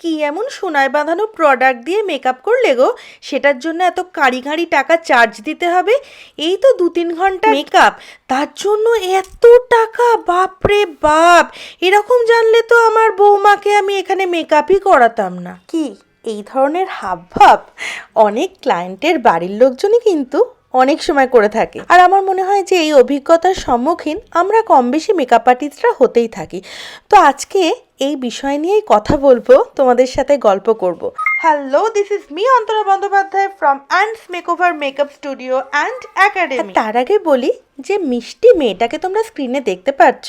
কি এমন সোনায় বাঁধানো প্রোডাক্ট দিয়ে মেকআপ করলে গো, সেটার জন্য এত কাঁড়ি কাঁড়ি টাকা চার্জ দিতে হবে? এই তো 2-3 ঘন্টা মেকআপ, তার জন্য এত টাকা? বাপরে বাপ! এরকম জানলে তো আমার বৌমাকে আমি এখানে মেকআপই করাতাম না। কি এই ধরনের হাবভাব অনেক ক্লায়েন্টের বাড়ির লোকজনই কিন্তু অনেক সময় করে থাকে, আর আমার মনে হয় যে এই অভিজ্ঞতার সম্মুখীন আমরা কম বেশি মেকআপ আর্টিস্টরা হতেই থাকি। তো আজকে এই বিষয় নিয়েই কথা বলবো, তোমাদের সাথে গল্প করব। Hello, this is me Antara Bandyopadhyay from AntsMakeover makeup studio and academy. তার আগে বলি যে মিষ্টি মেয়েটাকে তোমরা স্ক্রিনে দেখতে পাচ্ছ,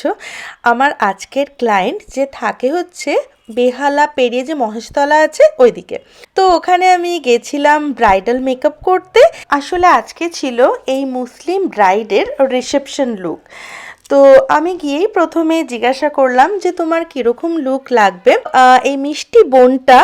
আমার আজকের ক্লায়েন্ট যে থাকে হচ্ছে বেহালা পেরিয়ে যে মহেশতলা আছে ওইদিকে। তো ওখানে আমি গেছিলাম ব্রাইডাল মেকআপ করতে। আসলে আজকে ছিল এই মুসলিম ব্রাইডের রিসেপশন লুক। তো আমি গিয়েই প্রথমে জিজ্ঞাসা করলাম যে তোমার কীরকম লুক লাগবে। এই মিষ্টি বোনটা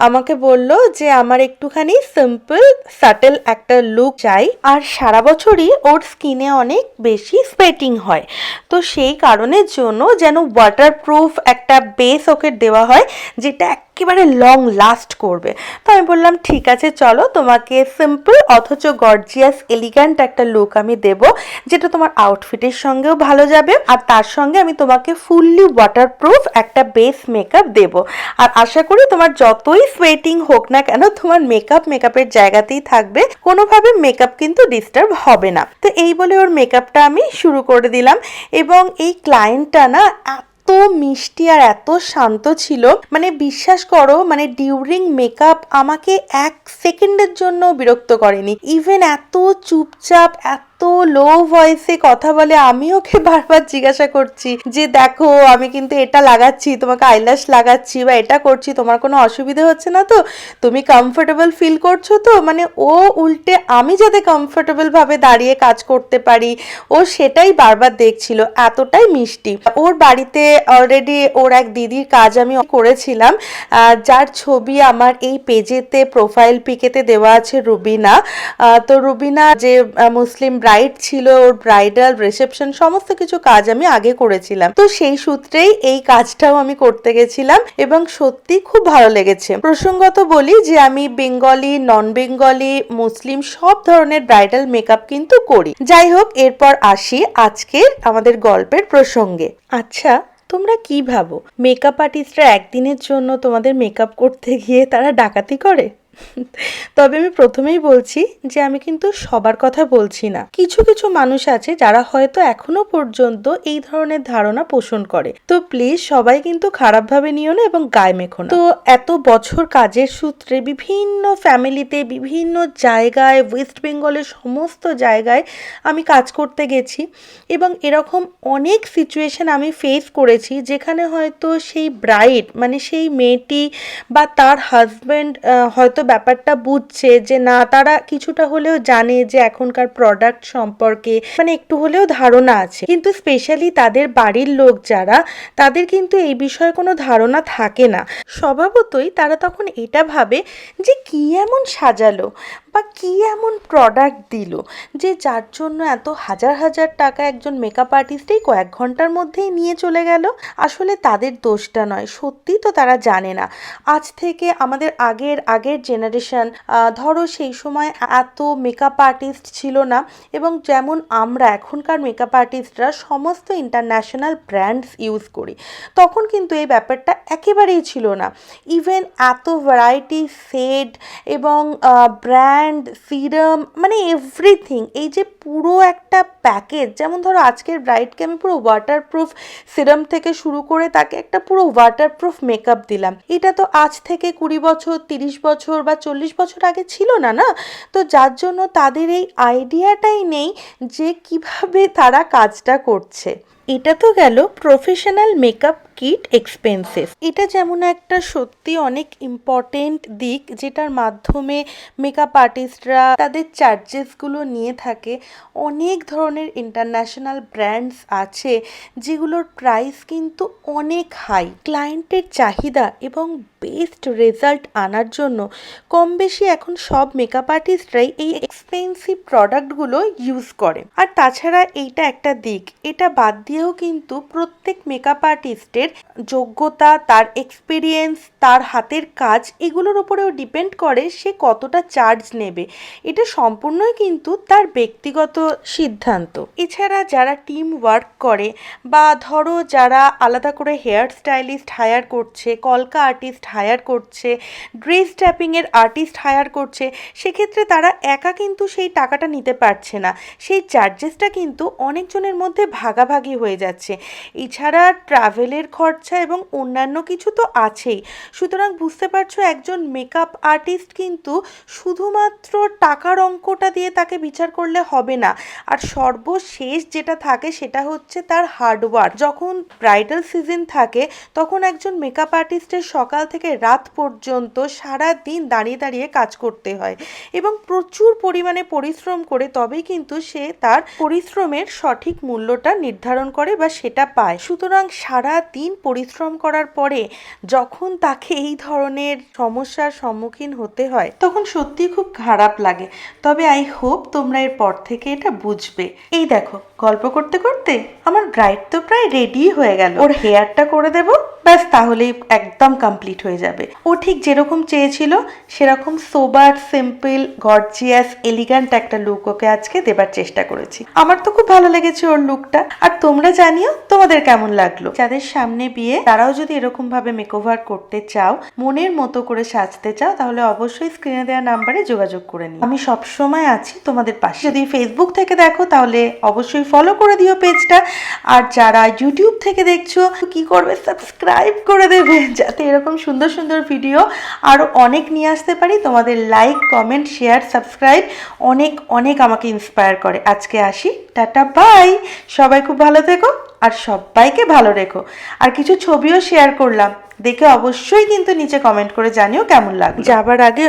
আমাকে বলল যে আমার একটুখানি সিম্পল সাটেল একটা লুক চাই, আর সারা বছরই ওর স্কিনে অনেক বেশি স্পেটিং হয়, তো সেই কারণের জন্য যেন ওয়াটারপ্রুফ একটা বেস ওকে দেওয়া হয় যেটা একেবারে লং লাস্ট করবে। তো আমি বললাম ঠিক আছে, চলো তোমাকে সিম্পল অথচ গর্জিয়াস এলিগ্যান্ট একটা লুক আমি দেব, যেটা তোমার আউটফিটের সঙ্গেও ভালো যাবে, আর তার সঙ্গে আমি তোমাকে ফুললি ওয়াটারপ্রুফ একটা বেস মেকআপ দেব। আর আশা করি তোমার যতই সোয়েটিং হোক না কেন, তোমার মেকআপের জায়গাতেই থাকবে, কোনোভাবে মেকআপ কিন্তু ডিস্টার্ব হবে না। তো এই বলে ওর মেকআপটা আমি শুরু করে দিলাম, এবং এই ক্লায়েন্টটা না এত মিষ্টি আর এত শান্ত ছিল, মানে বিশ্বাস করো, মানে ডিউরিং মেকআপ আমাকে 1 সেকেন্ডের জন্য বিরক্ত করেনি। ইভেন এত চুপচাপ, এত লো ভয়েসে কথা বলে। আমি ওকে বারবার জিজ্ঞাসা করছি যে দেখো আমি কিন্তু এটা লাগাচ্ছি, তোমাকে আইল্যাশ লাগাচ্ছি বা এটা করছি, তোমার কোনো অসুবিধা হচ্ছে না তো, তুমি কমফোর্টেবল ফিল করছো তো? মানে ও উল্টে আমি যাতে কমফোর্টেবল ভাবে দাঁড়িয়ে কাজ করতে পারি, ও সেটাই বারবার দেখছিল। এতটাই মিষ্টি। ওর বাড়িতে অলরেডি ওর এক দিদির কাজ আমি করেছিলাম, যার ছবি আমার এই পেজেতে প্রোফাইল পিকেতে দেওয়া আছে, রুবিনা। তো রুবিনা যে মুসলিম ব্রাইড ছিল, ওর ব্রাইডাল রিসেপশন সমস্ত কিছু কাজ আমি আগে করেছিলাম, তো সেই সূত্রেই এই কাজটাও আমি করতে গেছিলাম, এবং সত্যি খুব ভালো লেগেছে। প্রসঙ্গত বলি যে আমি বেঙ্গলি, নন বেঙ্গলি, মুসলিম সব ধরনের ব্রাইডাল মেকআপ কিন্তু করি। যাই হোক, এরপর আসি আজকের আমাদের গল্পের প্রসঙ্গে। আচ্ছা, তোমরা কি ভাবো মেকআপ আর্টিস্টরা একদিনের জন্য তোমাদের মেকআপ করতে গিয়ে তারা ডাকাতি করে? তবে আমি প্রথমেই বলছি যে আমি কিন্তু সবার কথা বলছি না। কিছু কিছু মানুষ আছে যারা হয়তো এখনো পর্যন্ত এই ধরনের ধারণা পোষণ করে। তো প্লিজ সবাই কিন্তু খারাপভাবে নিও না এবং গায়ে মেখো না। তো এত বছর কাজের সূত্রে বিভিন্ন ফ্যামিলিতে, বিভিন্ন জায়গায়, ওয়েস্ট বেঙ্গলের সমস্ত জায়গায় আমি কাজ করতে গেছি, এবং এরকম অনেক সিচুয়েশন আমি ফেস করেছি যেখানে হয়তো সেই ব্রাইড, মানে সেই মেয়েটি বা তার হাজব্যান্ড হয়তো ব্যাপারটা বুঝছে যে না, তারা কিছুটা হলেও জানে যে এখনকার প্রোডাক্ট সম্পর্কে মানে একটু হলেও ধারণা আছে, কিন্তু স্পেশালি তাদের বাড়ির লোক যারা, তাদের কিন্তু এই বিষয়ে কোনো ধারণা থাকে না। স্বভাবতই তারা তখন এটা ভাবে যে কি এমন সাজালো বা কি এমন প্রোডাক্ট দিল যে যার জন্য এত হাজার হাজার টাকা একজন মেকআপ আর্টিস্টেই কয়েক ঘন্টার মধ্যেই নিয়ে চলে গেল। আসলে তাদের দোষটা নয়, সত্যি তো তারা জানে না। আজ থেকে আমাদের আগের জেনারেশন, ধরো সেই সময় এত মেকআপ আর্টিস্ট ছিল না, এবং যেমন আমরা এখনকার মেকআপ আর্টিস্টরা সমস্ত ইন্টারন্যাশনাল ব্র্যান্ডস ইউজ করি, তখন কিন্তু এই ব্যাপারটা একেবারেই ছিল না। ইভেন এত ভ্যারাইটি শেড এবং ব্র্যান্ড, সিরাম, মানে এভরিথিং, এই যে পুরো একটা প্যাকেজ, যেমন ধরো আজকের ব্রাইডকে আমি পুরো ওয়াটারপ্রুফ সিরাম থেকে শুরু করে তাকে একটা পুরো ওয়াটারপ্রুফ মেকআপ দিলাম, এটা তো আজ থেকে 20 বছর, 30 বছর বা 40 বছর আগে ছিল না, না? তো যার জন্য তাদের এই আইডিয়াটাই নেই যে কিভাবে তারা কাজটা করছে। এটা তো গেল প্রফেশনাল মেকআপ কিট এক্সপেন্সেস। এটা যেমন একটা সত্যি অনেক ইম্পর্টেন্ট দিক, যেটার মাধ্যমে মেকআপ আর্টিস্টরা তাদের চার্জেসগুলো নিয়ে থাকে। অনেক ধরনের ইন্টারন্যাশনাল ব্র্যান্ডস আছে যেগুলোর প্রাইস কিন্তু অনেক হাই। ক্লায়েন্টের চাহিদা এবং বেস্ট রেজাল্ট আনার জন্য কম বেশি এখন সব মেকআপ আর্টিস্টরাই এই এক্সপেন্সিভ প্রোডাক্টগুলো ইউজ করে। আর তাছাড়া এইটা একটা দিক, এটা বাদ দিয়েও কিন্তু প্রত্যেক মেকআপ আর্টিস্টের যোগ্যতা, তার এক্সপিরিয়েন্স, তার হাতের কাজ এগুলোর উপরেও ডিপেন্ড করে সে কতটা চার্জ নেবে। এটা সম্পূর্ণই কিন্তু তার ব্যক্তিগত সিদ্ধান্ত। এছাড়া যারা টিম ওয়ার্ক করে বা ধরো যারা আলাদা করে হেয়ার স্টাইলিস্ট হায়ার করছে, কলকা আর্টিস্ট হায়ার করছে, ড্রেস ট্যাপিংয়ের আর্টিস্ট হায়ার করছে, সেক্ষেত্রে তারা একা কিন্তু সেই টাকাটা নিতে পারছে না। সেই চার্জেসটা কিন্তু অনেকজনের মধ্যে ভাগাভাগি হয়ে যাচ্ছে। এছাড়া ট্রাভেলের খরচা এবং অন্যান্য কিছু তো আছেই। সুতরাং বুঝতে পারছো একজন মেকআপ আর্টিস্ট কিন্তু শুধুমাত্র টাকার অঙ্কটা দিয়ে তাকে বিচার করলে হবে না। আর সর্বশেষ যেটা থাকে সেটা হচ্ছে তার হার্ডওয়ার্ক। যখন ব্রাইডাল সিজন থাকে তখন একজন মেকআপ আর্টিস্টের সকাল থেকে রাত পর্যন্ত সারা দিন দাঁড়িয়ে দাঁড়িয়ে কাজ করতে হয় এবং প্রচুর পরিমাণে পরিশ্রম করে তবেই কিন্তু সে তার পরিশ্রমের সঠিক মূল্যটা নির্ধারণ করে বা সেটা পায়। সুতরাং সারা দিন পরিশ্রম করার পরে যখন তাকে এই ধরনের সমস্যার সম্মুখীন হতে হয় তখন সত্যি খুব খারাপ লাগে। তবে আই হোপ তোমরা এর পর থেকে এটা বুঝবে। এই দেখো, গল্প করতে করতে আমার ব্রাইড তো প্রায় রেডি হয়ে গেল। ওর হেয়ারটা করে দেবো, ব্যাস তাহলেই একদম কমপ্লিট হয়ে যাবে। ও ঠিক যেরকম চেয়েছিল সেরকম সোবার, সিম্পল, গর্জিয়াস, এলিগ্যান্ট একটা লুক ওকে আজকে দেবার চেষ্টা করেছি। আমার তো খুব ভালো লেগেছে ওর লুকটা। আর তোমরা জানিও তোমাদের কেমন লাগলো। যাদের সামনে বিয়ে তারাও যদি এরকম ভাবে মেকওভার করতে চাও, মনের মতো করে সাজতে চাও, তাহলে অবশ্যই স্ক্রিনে দেওয়া নাম্বারে যোগাযোগ করে নিও। আমি সবসময় আছি তোমাদের পাশে। যদি ফেসবুক থেকে দেখো তাহলে অবশ্যই ফলো করে দিও পেজটা। আর যারা ইউটিউব থেকে দেখছো কি করবে, সাবস্ক্রাইব করে দেবে, যাতে এরকম সুন্দর সুন্দর ভিডিও আরও অনেক নিয়ে আসতে পারি। তোমাদের লাইক, কমেন্ট, শেয়ার, সাবস্ক্রাইব অনেক অনেক আমাকে ইন্সপায়ার করে। আজকে আসি, টাটা, বাই। সবাই খুব ভালো থেকো আর সবাইকে ভালো রেখো। আর কিছু ছবিও শেয়ার করলাম, দেখে অবশ্যই কিন্তু নিচে কমেন্ট করে জানিও কেমন লাগলো। যাবার আগে